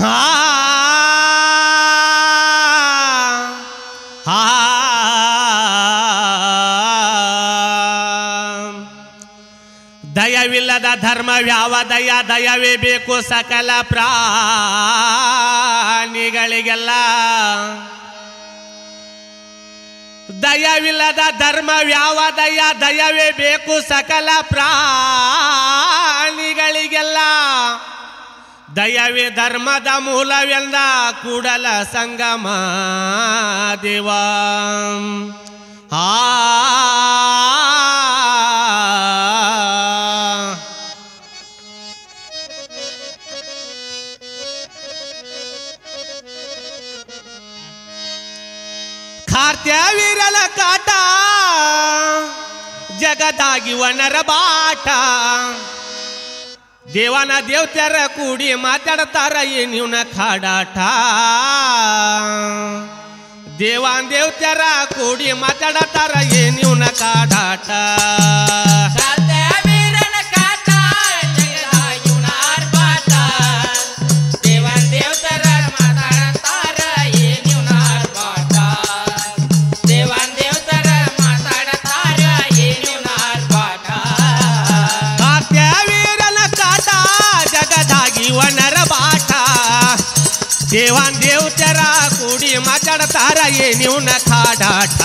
ಹಾ ಹಾ ದಯವಿಲ್ಲದ ಧರ್ಮವ್ಯಾವ ದಯವೇ ಬೇಕು ಸಕಲ ಪ್ರಾಣಿಗಳಿಗೆಲ್ಲ ದಯವಿಲ್ಲದ ಧರ್ಮವ್ಯಾವ ದಯವೇ ಬೇಕು ಸಕಲ ಪ್ರಾಣಿಗಳಿಗೆಲ್ಲ ದಯವೇ ಧರ್ಮದ ಮೂಲವೆಂದ ಕೂಡಲ ಸಂಗಮ ದೇವ ಕಾರ್ತ್ಯವೀರನ ಕಾಟ ಜಗದಾಗಿ ವನರ ಬಾಟ ದೇವನ ದೇವತ್ಯರ ಕೂಡಿ ಮಾತಾಡ್ತಾರ ಏನಿವ್ನ ಕಾಡಾಟ ದೇವಾನ್ ದೇವತ್ಯರ ಕೂಡಿ ಮಾತಾಡ್ತಾರ ಏನಿವ್ನ ಕಾಡಾಟ ದೇವಾನ್ ದೇವತರ ಕೂಡಿ ಮಾತಾಡ್ತಾರ ಏನಿವ್ನ ಕಾಡಾಟ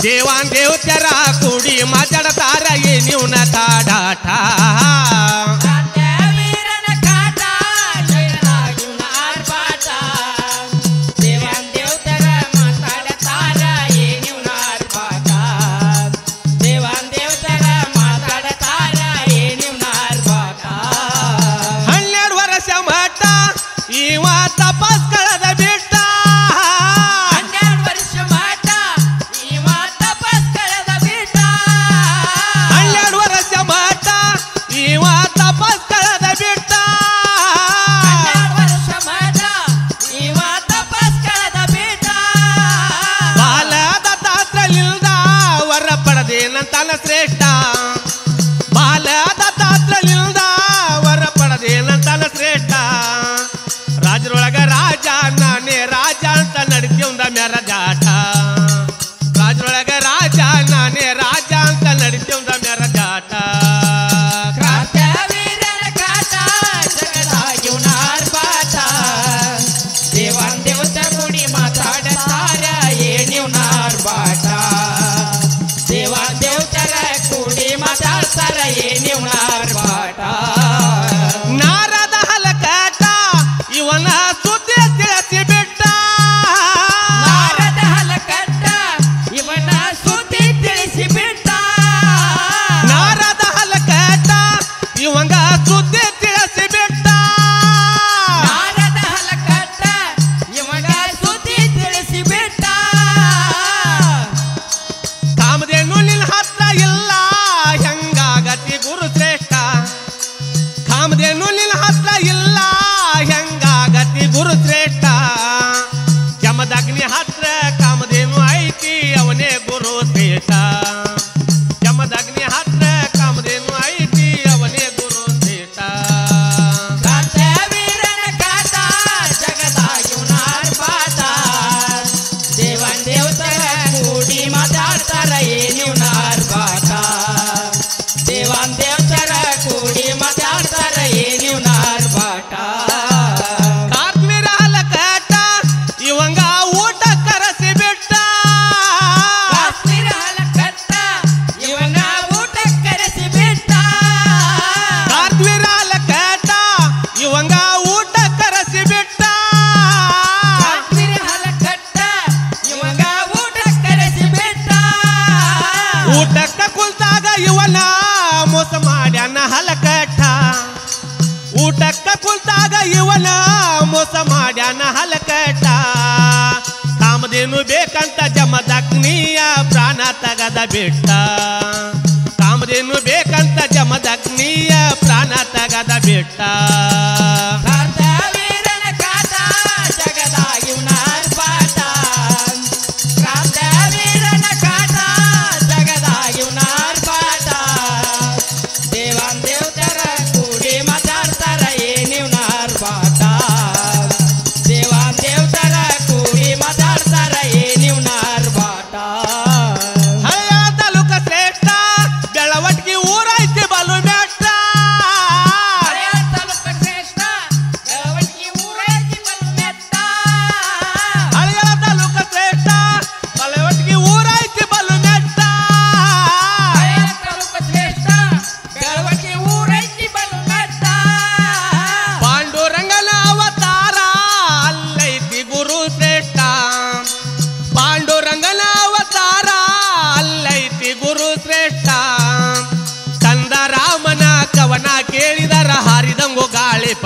ದೇವಾನ್ ದೇವತರ ಕೂಡಿ ಮಾತಾಡ್ತಾರ ಏನಿವ್ನ ಕಾಡಾಟ ತಪಸ್ ಕಳೆದ ಬಿಟ್ಟ 12 ವರ್ಷ ಮಾಟ ಇವ ತಪಸ್ ಕಳೆದ ಬಿಟ್ಟ 12 ವರ್ಷ ಮಾಟ ಇವ ತಪಸ್ ಕಳೆದ ಬಿಟ್ಟ 12 ವರ್ಷ ಮಾಟ ಇವ ತಪಸ್ ಕಳೆದ ಬಿಟ್ಟ ಬಾಲದ ತಾತ್ರಲಿಲ್ದ ವರ ಪಡೆದೇನಂತನ ಶ್ರೇಷ್ಠ ಬಾಲದ ತಾತ್ರಲಿಲ್ದ ವರ ಪಡೆದೇನಂತನ ಶ್ರೇಷ್ಠ ರಾಜರೊಳಗ ರಾಜ ನಾನೇ ರಾಜ ಅಂತ ನಡಿತೀವಂದ ಮ್ಯಾರ ಜಾಟ ರಾಜರೊಳಗ ರಾಜ ನಾನೇ ರಾಜ ಅಂತ ನಡಿತೀವಂದ ಮ್ಯಾರ ಜಾಟ ಕಾರ್ತ್ಯವೀರನ ಕಾಟ ಜಗದಾಗಿ ಉನಾರ್ಪಾಟ ದೇವಾನ್ ದೇವತ ಕೂಡಿ ಮಾತಾಡತಾರ ಏನಿವ್ನಾರ್ಪಾಟ ದೇವಾನ್ ದೇವತರ ಕೂಡಿ ಮಾತಾಡ್ತಾರ ಏನಿವ್ನಾರ್ಪಾಟ ನಾರದ ಹಲಕಾಟ ಇವನ ಸುದ್ದಿ ತಿಳಿಸಿ ಬಿಟ್ಟ ನಾರದ ಹಲಕಟ್ಟ ಇವನ ಸುದ್ದಿ ತಿಳಿಸಿ ಬಿಟ್ಟ ನಾರದ ಹಲಕಾಟ ಇವಂಗ ಸುದ್ದಿ ತಿಳಿಸಿ ಬಿಟ್ಟ ನಾರದ ಹಲಕಟ್ಟ ಇವನ ಸುದ್ದಿ ತಿಳಿಸಿ ಬಿಟ್ಟ ಕಾಮಧೇನು ನಿನ್ನ ಹತ್ರ ಇಲ್ಲ ಹೆಂಗಾಗತಿ ಗುರು ಶ್ರೇಷ್ಠ ಕಾಮಧೇನು ನಿನ್ನ ಹತ್ರ ಇಲ್ಲ ಹೆಂಗಾಗತಿ ಗುರು ಶ್ರೇಷ್ಠ ಜಮದಗ್ನಿ ಹತ್ರ ಕಾಮಧೇನು ಐತಿ ಅವನೇ ಗುರು ಶ್ರೇಷ್ಠ ಜಮದಗ್ನಿ ಹತ್ರ ಕಾಮಧೇನು ಐತಿ ಅವನೇ ಗುರು ಶ್ರೇಷ್ಠ ಕಾರ್ತ್ಯವೀರನ ಕಾಟ ಜಗದಾಗಿ ಉನಾರ್ಪಾಟ ದೇವಾನ್ ದೇವತರ ಕೂಡಿ ಮಾತಾಡ್ತಾರ ಏನಿವ್ನಾರ್ಪಾಟ ದೇವಾನ್ ದೇವತರ ಕೂಡಿ ಮಾತಾಡ್ತಾರ ಏನಿವ್ನಾರ್ಪಾಟ ಕಾತ್ಮೀರ ಹಲಕಾಟ ಇವಂಗ ಊಟ ಕರೆಸಿ ಬಿಟ್ಟ ಕಾಶ್ಮೀರ ಹಲಕಟ್ಟ ಇವನ ಊಟ ಕರೆಸಿ ಬಿಟ್ಟ ಕಾತ್ಮೀರ ಹಲಕಾಟ ಇವಂಗ ಊಟ ಕರೆಸಿ ಬಿಟ್ಟ ಕಾಶ್ಮೀರ ಹಲಕಟ್ಟ ಇವನ ಊಟ ಕರೆಸಿ ಬಿಟ್ಟ ಊಟಕ್ಕ ಕುಲ್ತಾಗ ಇವನ ಮೋಸ ಮಾಡ್ಯಾನ ಹಲಕಟ್ಟ ಊಟಕ್ಕ ಕುಲ್ತಾಗ ಇವನ ಮೋಸ ಮಾಡ್ಯಾನ ಹಲಕಟ್ಟ ಕಾಮಧೇನು ಬೇಕಂತ ಜಮದಗ್ನಿಯ ಪ್ರಾಣ ತಗದ ಬಿಟ್ಟ ಕಾಮಧೇನು ಬೇಕಂತ ಜಮದಗ್ನಿಯ ಪ್ರಾಣ ತಗದ ಬಿಟ್ಟ ಕಾರ್ತ್ಯವೀರನ ಕಾಟ ಜಗದಾಗಿ ಉನಾರ್ಪಾಟ ಕಾರ್ತ್ಯವೀರನ ಕಾಟ ಜಗದಾಗಿ ಉನಾರ್ಪಾಟ ದೇವಾನ್ ದೇವತರ ಕೂಡಿ ಮಾತಾಡ್ತಾರ ಏನಿವ್ನಾರ್ಪಾಟ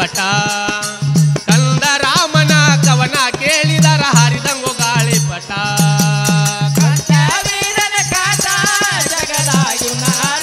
ಪಟ ಕಂದ ರಾಮನ ಕವನ ಕೇಳಿದರ ಹಾರಿದಂಗು ಗಾಳಿಪಟ ಕಂಠ ವೀರನ ಕಾಟ ಜಗದಾಗಿ ನಾರ್